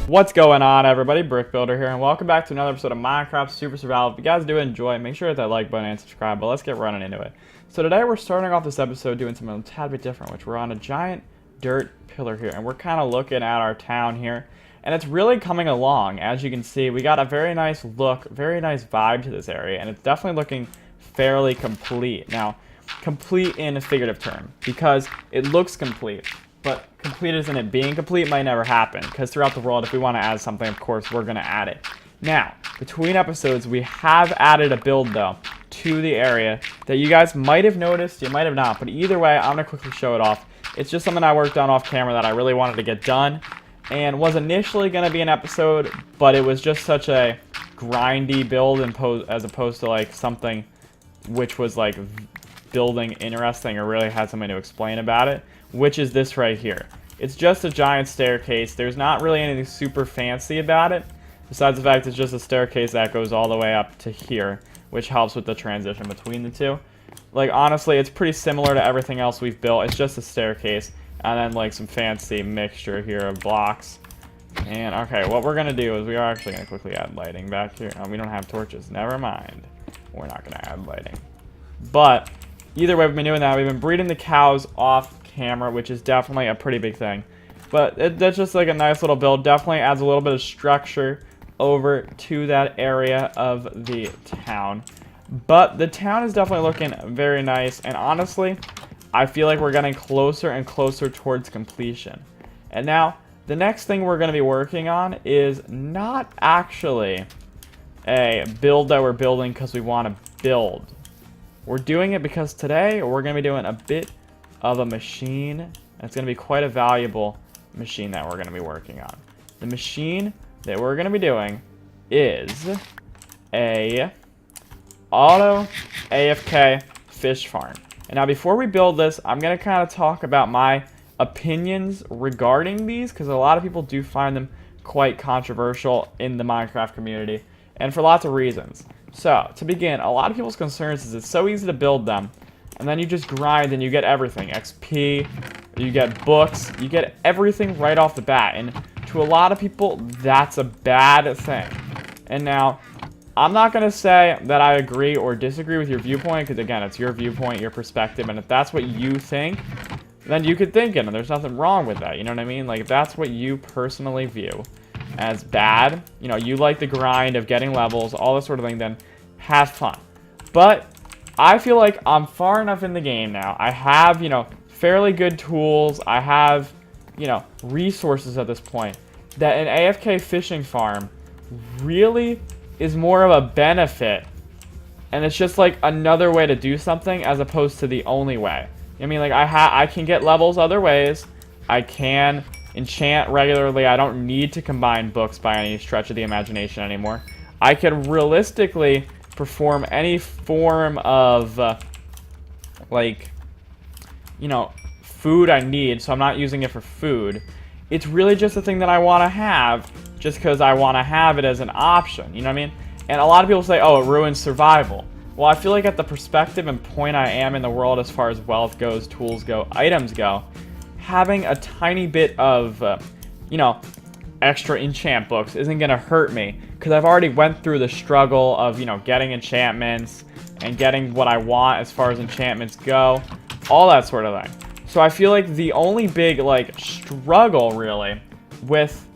What's going on, everybody? Brick Builder here, and welcome back to another episode of Minecraft Super Survival. If you guys do enjoy, make sure to hit that like button and subscribe, but let's get running into it. So today we're starting off this episode doing something a tad bit different, which we're on a giant dirt pillar here, and we're kind of looking at our town here, and it's really coming along. As you can see, we got a very nice look, very nice vibe to this area, and it's definitely looking fairly complete. Now, complete in a figurative term, because it looks complete. But complete isn't it being complete might never happen, because throughout the world, if we want to add something, of course, we're going to add it. Now, between episodes, we have added a build, though, to the area that you guys might have noticed, you might have not, but either way, I'm going to quickly show it off. It's just something I worked on off camera that I really wanted to get done, and was initially going to be an episode, but it was just such a grindy build as opposed to, like, something which was, like, building interesting or really had something to explain about it, which is this right here. It's just a giant staircase. There's not really anything super fancy about it, besides the fact it's just a staircase that goes all the way up to here, which helps with the transition between the two. Like, honestly, it's pretty similar to everything else we've built. It's just a staircase, and then, like, some fancy mixture here of blocks. And, okay, what we're going to do is we are actually going to quickly add lighting back here. Oh, we don't have torches. Never mind. We're not going to add lighting. But either way, we've been doing that. We've been breeding the cows off camera, which is definitely a pretty big thing. But that's just like a nice little build. Definitely adds a little bit of structure over to that area of the town. But the town is definitely looking very nice. And honestly, I feel like we're getting closer and closer towards completion. And now, the next thing we're going to be working on is not actually a build that we're building because we want to build. We're doing it because today we're going to be doing a bit of a machine, and it's going to be quite a valuable machine that we're going to be working on. The machine that we're going to be doing is a auto AFK fish farm. And now before we build this, I'm going to kind of talk about my opinions regarding these, because a lot of people do find them quite controversial in the Minecraft community, and for lots of reasons. So, to begin, a lot of people's concerns is it's so easy to build them, and then you just grind and you get everything. XP, you get books, you get everything right off the bat. And to a lot of people, that's a bad thing. And now, I'm not going to say that I agree or disagree with your viewpoint, because again, it's your viewpoint, your perspective, and if that's what you think, then you could think it, and there's nothing wrong with that, you know what I mean? Like, if that's what you personally view as bad, you know, you like the grind of getting levels, all this sort of thing, then have fun. But I feel like I'm far enough in the game now. I have, you know, fairly good tools. I have, you know, resources at this point that an AFK fishing farm really is more of a benefit. And it's just like another way to do something as opposed to the only way. I mean, like, I can get levels other ways. I can enchant regularly. I don't need to combine books by any stretch of the imagination anymore. I can realistically perform any form of, like, you know, food I need, so I'm not using it for food. It's really just a thing that I want to have, just because I want to have it as an option, you know what I mean? And a lot of people say, oh, it ruins survival. Well, I feel like at the perspective and point I am in the world as far as wealth goes, tools go, items go, having a tiny bit of, you know, extra enchant books isn't going to hurt me, because I've already went through the struggle of, you know, getting enchantments and getting what I want as far as enchantments go, all that sort of thing. So I feel like the only big, like, struggle really with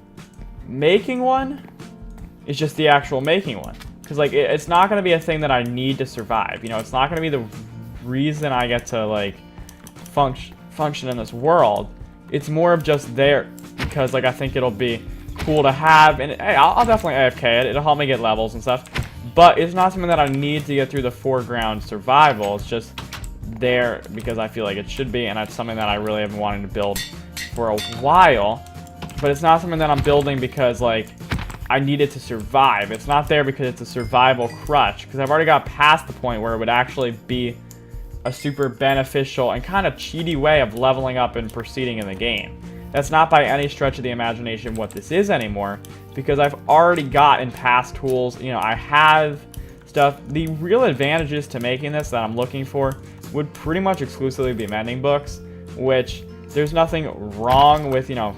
making one is just the actual making one, because, like, it's not going to be a thing that I need to survive, you know, it's not going to be the reason I get to, like, function in this world. It's more of just there because, like, I think it'll be cool to have, and hey, I'll definitely AFK it. It'll help me get levels and stuff, but it's not something that I need to get through the foreground survival. It's just there because I feel like it should be, and that's something that I really have been wanting to build for a while, but it's not something that I'm building because, like, I need it to survive. It's not there because it's a survival crutch, because I've already got past the point where it would actually be a super beneficial and kind of cheaty way of leveling up and proceeding in the game. That's not by any stretch of the imagination what this is anymore, because I've already gotten past tools. You know, I have stuff. The real advantages to making this that I'm looking for would pretty much exclusively be mending books, which there's nothing wrong with, you know,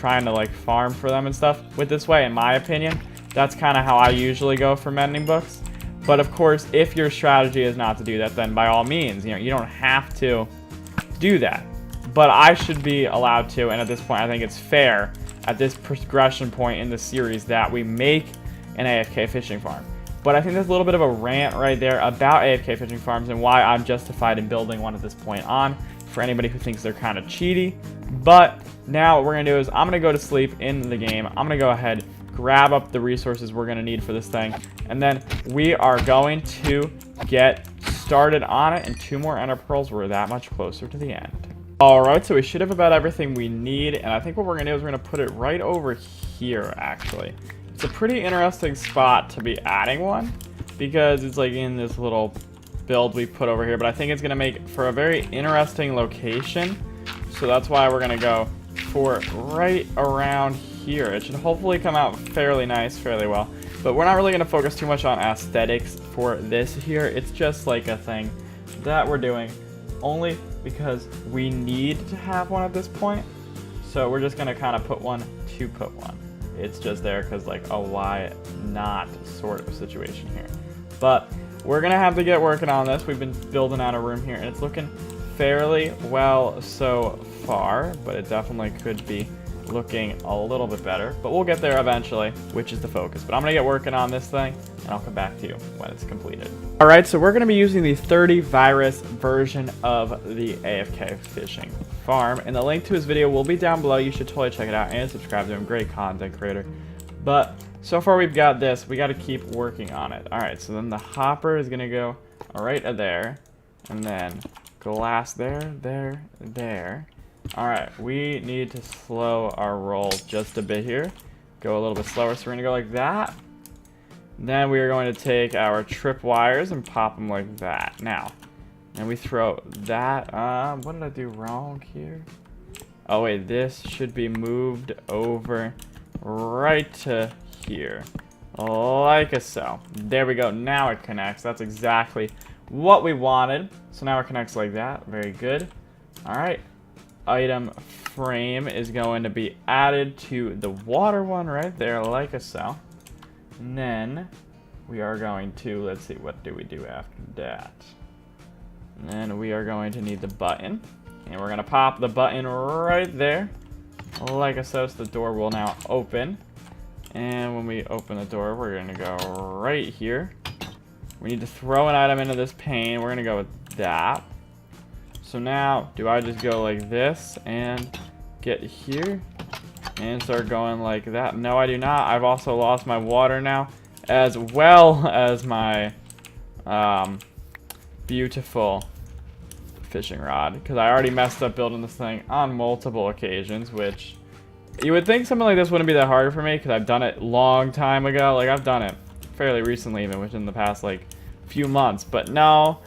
trying to like farm for them and stuff with this way, in my opinion. That's kind of how I usually go for mending books. But of course, if your strategy is not to do that, then by all means, you don't have to do that. But I should be allowed to, and at this point I think it's fair at this progression point in the series that we make an AFK fishing farm. But I think there's a little bit of a rant right there about AFK fishing farms and why I'm justified in building one at this point on, for anybody who thinks they're kind of cheaty. But now what we're going to do is I'm going to go to sleep in the game. I'm going to go ahead, grab up the resources we're going to need for this thing, and then we are going to get started on it. And 2 more ender pearls, we're that much closer to the end. Alright, so we should have about everything we need, and I think what we're going to do is we're going to put it right over here, actually. It's a pretty interesting spot to be adding one, because it's like in this little build we put over here, but I think it's going to make for a very interesting location, so that's why we're going to go for right around here. It should hopefully come out fairly nice, fairly well, but we're not really going to focus too much on aesthetics for this here. It's just like a thing that we're doing only because we need to have one at this point, so we're just going to kind of put one to put one. It's just there because like a why not sort of situation here. But we're going to have to get working on this. We've been building out a room here, and it's looking fairly well so far, but it definitely could be looking a little bit better. But we'll get there eventually, which is the focus. But I'm going to get working on this thing, and I'll come back to you when it's completed. Alright, so we're going to be using the 30 virus version of the AFK fishing farm, and the link to his video will be down below. You should totally check it out and subscribe to him. Great content creator. But so far we've got this. We got to keep working on it. Alright, so then the hopper is going to go right there, and then glass there. Alright, we need to slow our roll just a bit here. Go a little bit slower, so we're going to go like that. Then we are going to take our trip wires and pop them like that. Now, and we throw that. What did I do wrong here? Oh wait, this should be moved over right to here, like so. There we go. Now it connects. That's exactly what we wanted. So now it connects like that. Very good. All right. Item frame is going to be added to the water one right there, like so. And then we are going to, let's see, what do we do after that? And then we are going to need the button, and we're going to pop the button right there, like so. So the door will now open, and when we open the door, we're going to go right here. We need to throw an item into this pane. We're going to go with that. So now, do I just go like this and get here and start going like that? No, I do not. I've also lost my water now, as well as my beautiful fishing rod, because I already messed up building this thing on multiple occasions, which you would think something like this wouldn't be that hard for me, because I've done it a long time ago. Like, I've done it fairly recently, even within the past like few months. But no,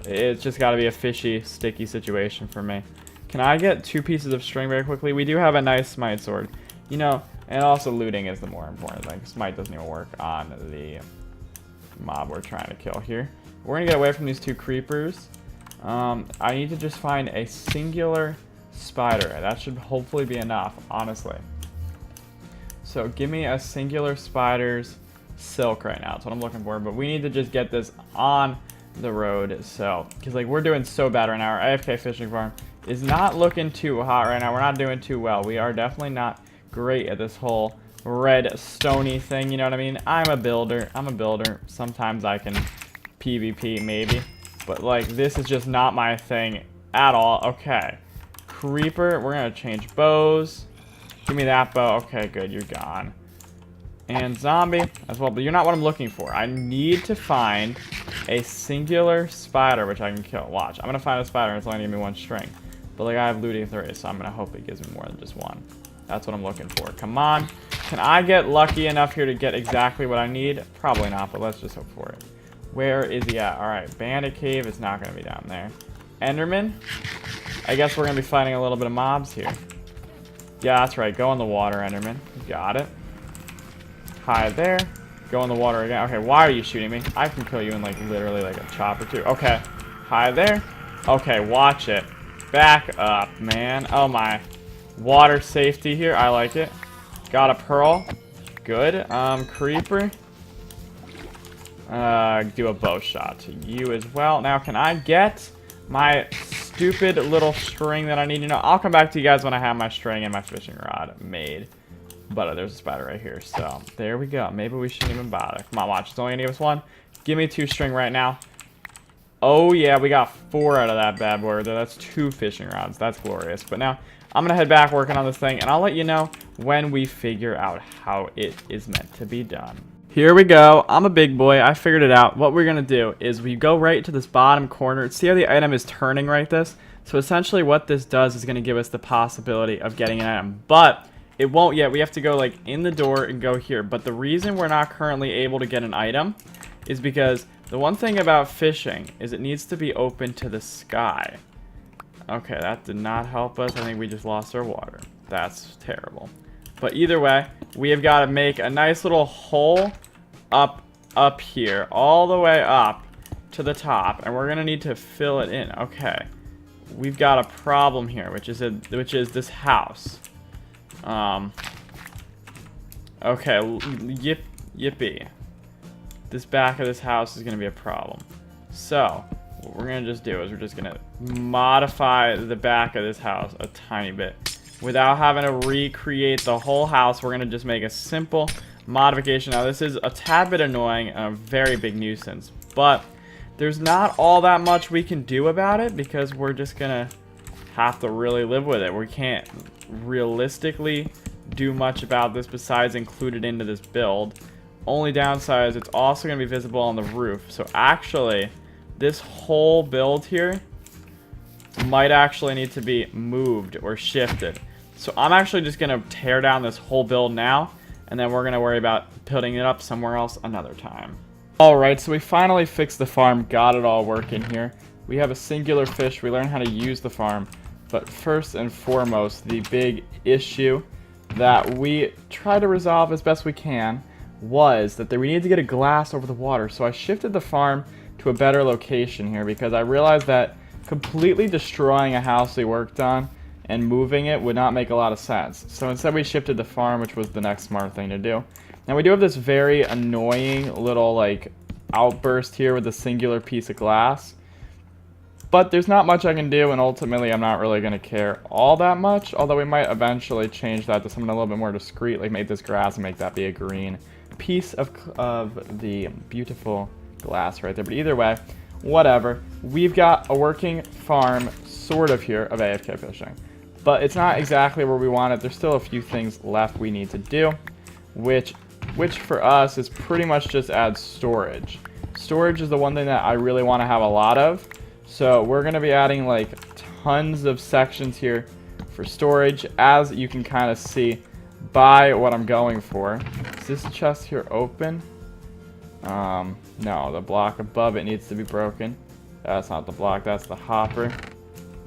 it's just got to be a fishy, sticky situation for me. Can I get 2 pieces of string very quickly? We do have a nice smite sword, and also looting is the more important thing. Smite doesn't even work on the mob we're trying to kill here. We're gonna get away from these 2 creepers. I need to just find a singular spider. That should hopefully be enough, honestly. So give me a singular spider's silk right now. That's what I'm looking for. But we need to just get this on the road. So, because like we're doing so bad right now. Our AFK fishing farm is not looking too hot right now. We're not doing too well. We are definitely not great at this whole red stony thing. You know what I mean? I'm a builder. Sometimes I can PvP maybe, but like this is just not my thing at all. Okay, creeper, we're gonna change bows. Give me that bow. Okay, good, you're gone. And zombie as well, but you're not what I'm looking for. I need to find a singular spider which I can kill. Watch, I'm gonna find a spider and it's only gonna give me 1 string, but like I have looting 30, so I'm gonna hope it gives me more than just 1. That's what I'm looking for. Come on, can I get lucky enough here to get exactly what I need? Probably not, but let's just hope for it. Where is he at? Alright, bandit cave is not going to be down there. Enderman? I guess we're going to be fighting a little bit of mobs here. Yeah, that's right. Go in the water, Enderman. Got it. Hide there. Go in the water again. Okay, why are you shooting me? I can kill you in like literally like a chop or 2. Okay, hide there. Okay, watch it. Back up, man. Oh my. water safety here. I like it. Got a pearl. Good. Creeper. Do a bow shot to you as well. Now, can I get my stupid little string that I need to know? I'll come back to you guys when I have my string and my fishing rod made. But there's a spider right here, so there we go. Maybe we shouldn't even bother. Come on, watch. It's only gonna give us one. Give me 2 string right now. Oh, yeah, we got 4 out of that bad boy. That's 2 fishing rods. That's glorious. But now, I'm gonna head back working on this thing, and I'll let you know when we figure out how it is meant to be done. Here we go. I'm a big boy. I figured it out. What we're going to do is we go right to this bottom corner. See how the item is turning right this? So essentially what this does is going to give us the possibility of getting an item. But it won't yet. We have to go like in the door and go here. But the reason we're not currently able to get an item is because the one thing about fishing is it needs to be open to the sky. Okay, that did not help us. I think we just lost our water. That's terrible. But either way, we have got to make a nice little hole up here, all the way up to the top, and we're gonna need to fill it in. Okay, we've got a problem here, which is this house. Okay, yippee. This back of this house is gonna be a problem. So what we're gonna just do is we're just gonna modify the back of this house a tiny bit. Without having to recreate the whole house, we're going to just make a simple modification. Now, this is a tad bit annoying and a very big nuisance, but there's not all that much we can do about it because we're just going to have to really live with it. We can't realistically do much about this besides include it into this build. Only downside is it's also going to be visible on the roof. So actually, this whole build here might actually need to be moved or shifted. So I'm actually just going to tear down this whole build now, and then we're going to worry about putting it up somewhere else another time. Alright, so we finally fixed the farm, got it all working here. We have a singular fish, we learned how to use the farm. But first and foremost, the big issue that we try to resolve as best we can was that we needed to get a glass over the water. So I shifted the farm to a better location here because I realized that completely destroying a house we worked on and moving it would not make a lot of sense. So instead we shifted the farm, which was the next smart thing to do. Now we do have this very annoying little like outburst here with a singular piece of glass. But there's not much I can do, and ultimately I'm not really going to care all that much, although we might eventually change that to something a little bit more discreet, like make this grass and make that be a green piece of the beautiful glass right there. But either way, whatever. We've got a working farm, sort of, here of AFK fishing. But it's not exactly where we want it. There's still a few things left we need to do, which for us is pretty much just add storage. Storage is the one thing that I really want to have a lot of. So we're going to be adding like tons of sections here for storage, as you can kind of see by what I'm going for. Is this chest here open? No, the block above it needs to be broken. That's not the block, that's the hopper.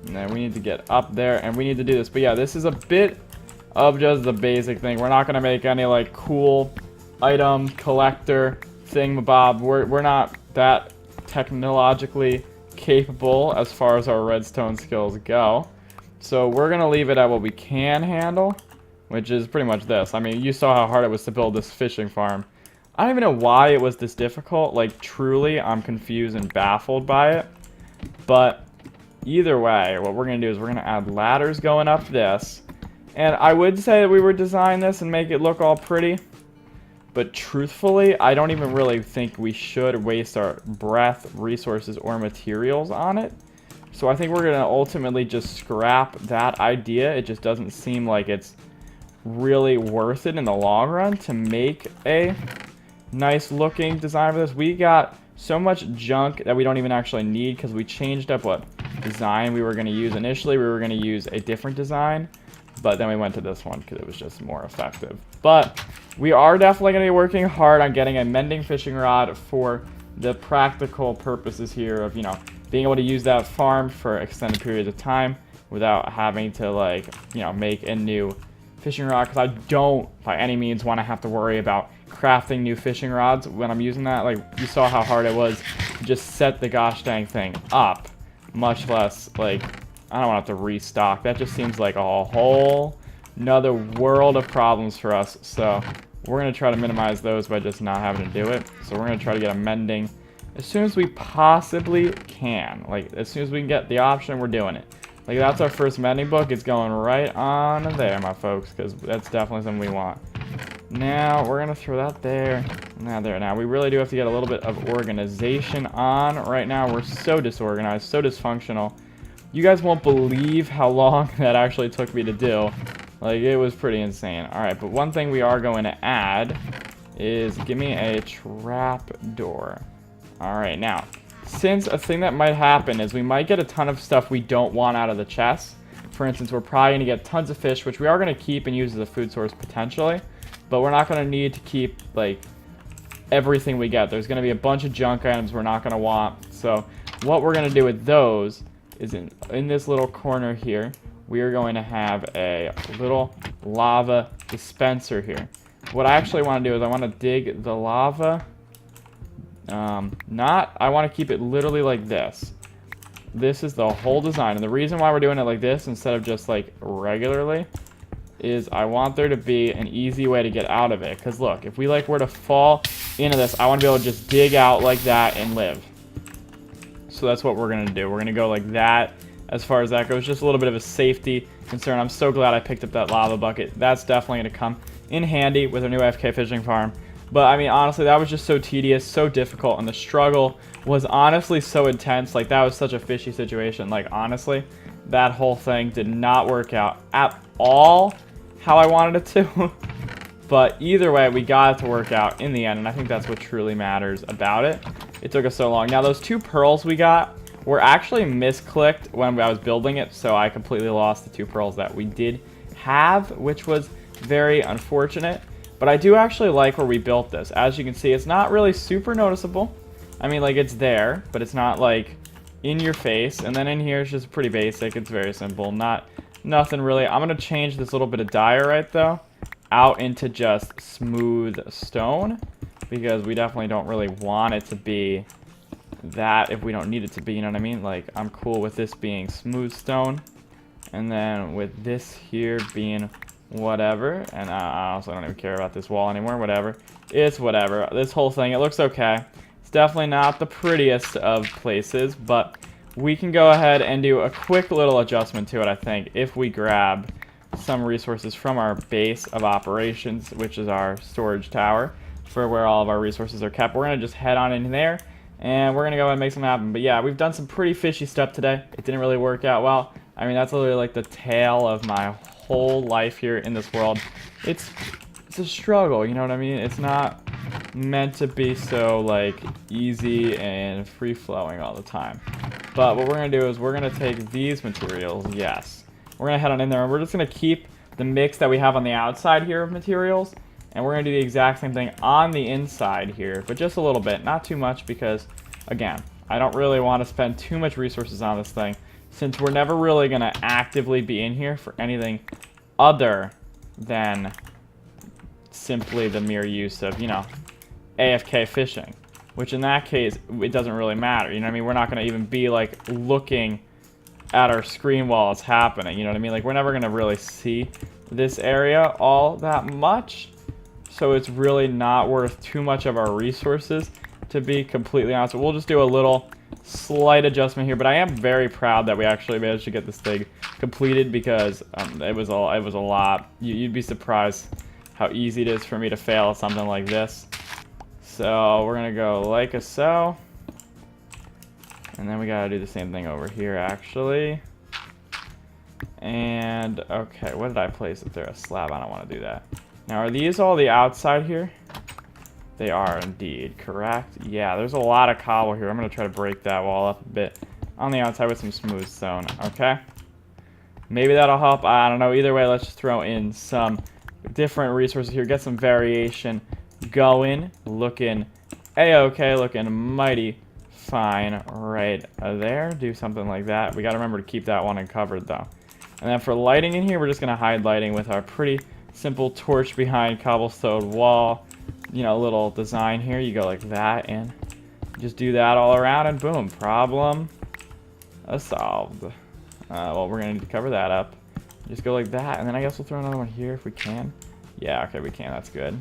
And then we need to get up there, and we need to do this. But yeah, this is a bit of just the basic thing. We're not going to make any like cool item collector thingamabob. We're not that technologically capable as far as our redstone skills go. So we're going to leave it at what we can handle, which is pretty much this. I mean, you saw how hard it was to build this fishing farm. I don't even know why it was this difficult. Like, truly, I'm confused and baffled by it. But either way, what we're going to do is we're going to add ladders going up this. And I would say that we would design this and make it look all pretty. But truthfully, I don't even really think we should waste our breath, resources, or materials on it. So I think we're going to ultimately just scrap that idea. It just doesn't seem like it's really worth it in the long run to make a nice looking design for this. We got so much junk that we don't even actually need because we changed up what design we were going to use. Initially, we were going to use a different design, but then we went to this one because it was just more effective. But we are definitely going to be working hard on getting a mending fishing rod for the practical purposes here of, you know, being able to use that farm for extended periods of time without having to, like, you know, make a new fishing rod, because I don't by any means want to have to worry about crafting new fishing rods when I'm using that. Like, you saw how hard it was to just set the gosh dang thing up, much less, like, I don't want to have to restock. That just seems like a whole another world of problems for us. So we're going to try to minimize those by just not having to do it. So we're going to try to get a mending as soon as we possibly can. Like, as soon as we can get the option, we're doing it. Like, that's our first mending book. It's going right on there, my folks, because that's definitely something we want. Now, we're going to throw that there. Now, there. Now, we really do have to get a little bit of organization on. Right now, we're so disorganized, so dysfunctional. You guys won't believe how long that actually took me to do. Like, it was pretty insane. Alright, but one thing we are going to add is give me a trap door. Alright, now, since a thing that might happen is we might get a ton of stuff we don't want out of the chest. For instance, we're probably going to get tons of fish, which we are going to keep and use as a food source potentially. But we're not going to need to keep, like, everything we get. There's going to be a bunch of junk items we're not going to want. So what we're going to do with those is in this little corner here, we are going to have a little lava dispenser here. What I actually want to do is I want to dig the lava. I want to keep it literally like this. This is the whole design. And the reason why we're doing it like this instead of just like regularly is I want there to be an easy way to get out of it. Because look, if we like were to fall into this, I want to be able to just dig out like that and live. So that's what we're going to do. We're going to go like that as far as that goes. Just a little bit of a safety concern. I'm so glad I picked up that lava bucket. That's definitely going to come in handy with our new AFK fishing farm. But I mean, honestly, that was just so tedious, so difficult, and the struggle was honestly so intense. Like, that was such a fishy situation. Like, honestly, that whole thing did not work out at all how I wanted it to. But either way, we got it to work out in the end, and I think that's what truly matters about it. It took us so long. Now, those 2 pearls we got were actually misclicked when I was building it, so I completely lost the 2 pearls that we did have, which was very unfortunate. But I do actually like where we built this. As you can see, it's not really super noticeable. I mean, like, it's there, but it's not, like, in your face. And then in here, it's just pretty basic. It's very simple. Nothing really. I'm going to change this little bit of diorite, though, out into just smooth stone. Because we definitely don't really want it to be that if we don't need it to be, you know what I mean? Like, I'm cool with this being smooth stone. And then with this here being whatever, and I also don't even care about this wall anymore, whatever. It's whatever. This whole thing, it looks okay. It's definitely not the prettiest of places, but we can go ahead and do a quick little adjustment to it, I think, if we grab some resources from our base of operations, which is our storage tower, for where all of our resources are kept. We're going to just head on in there, and we're going to go ahead and make something happen. But yeah, we've done some pretty fishy stuff today. It didn't really work out well. I mean, that's literally like the tale of my whole life here in this world. It's a struggle, you know what I mean? It's not meant to be so like easy and free-flowing all the time. But what we're going to do is we're going to take these materials, yes. We're going to head on in there, and we're just going to keep the mix that we have on the outside here of materials, and we're going to do the exact same thing on the inside here, but just a little bit, not too much, because, again, I don't really want to spend too much resources on this thing, since we're never really going to actively be in here for anything other than simply the mere use of, you know, AFK fishing. Which in that case, it doesn't really matter, you know what I mean? We're not going to even be, like, looking at our screen while it's happening, you know what I mean? Like, we're never going to really see this area all that much. So it's really not worth too much of our resources, to be completely honest. We'll just do a little slight adjustment here, but I am very proud that we actually managed to get this thing completed, because it was a lot. You'd be surprised how easy it is for me to fail at something like this. So we're gonna go like so, and then we gotta do the same thing over here actually. And okay, what did I place up there? A slab. I don't want to do that. Now, are these all the outside here? They are indeed, correct? Yeah, there's a lot of cobble here. I'm going to try to break that wall up a bit on the outside with some smooth stone, okay? Maybe that'll help. I don't know. Either way, let's just throw in some different resources here. Get some variation going. Looking a-okay. Looking mighty fine right there. Do something like that. We got to remember to keep that one uncovered, though. And then for lighting in here, we're just going to hide lighting with our pretty simple torch behind cobblestone wall. You know, little design here. You go like that, and just do that all around, and boom, problem solved. Well, we're gonna need to cover that up. Just go like that, and then I guess we'll throw another one here if we can. Yeah, okay, we can. That's good.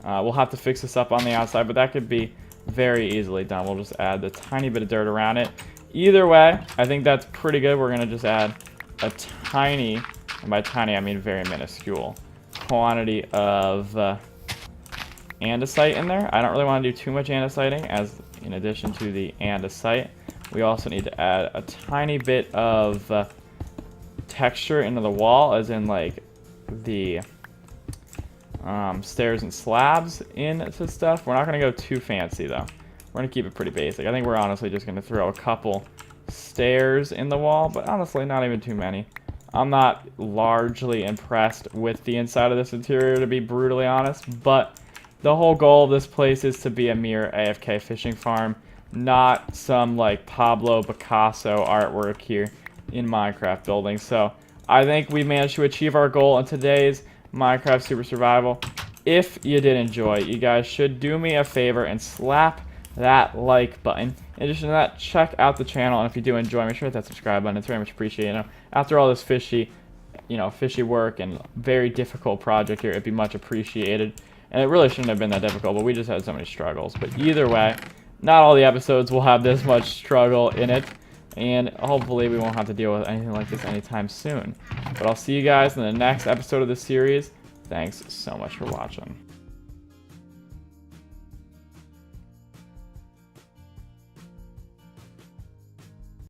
We'll have to fix this up on the outside, but that could be very easily done. We'll just add the tiny bit of dirt around it. Either way, I think that's pretty good. We're going to just add a tiny, and by tiny I mean very minuscule, quantity of andesite in there. I don't really want to do too much andesiting, as in addition to the andesite, we also need to add a tiny bit of texture into the wall, as in like the stairs and slabs into stuff. We're not going to go too fancy though. We're going to keep it pretty basic. I think we're honestly just going to throw a couple stairs in the wall, but honestly not even too many. I'm not largely impressed with the inside of this interior, to be brutally honest, but the whole goal of this place is to be a mere AFK fishing farm, not some like Pablo Picasso artwork here in Minecraft building. So I think we managed to achieve our goal in today's Minecraft Super Survival. If you did enjoy, you guys should do me a favor and slap that like button. In addition to that, check out the channel, and if you do enjoy, make sure to hit that subscribe button. It's very much appreciated. You know, after all this fishy work and very difficult project here, it'd be much appreciated. And it really shouldn't have been that difficult, but we just had so many struggles. But either way, not all the episodes will have this much struggle in it, and hopefully we won't have to deal with anything like this anytime soon. But I'll see you guys in the next episode of this series. Thanks so much for watching.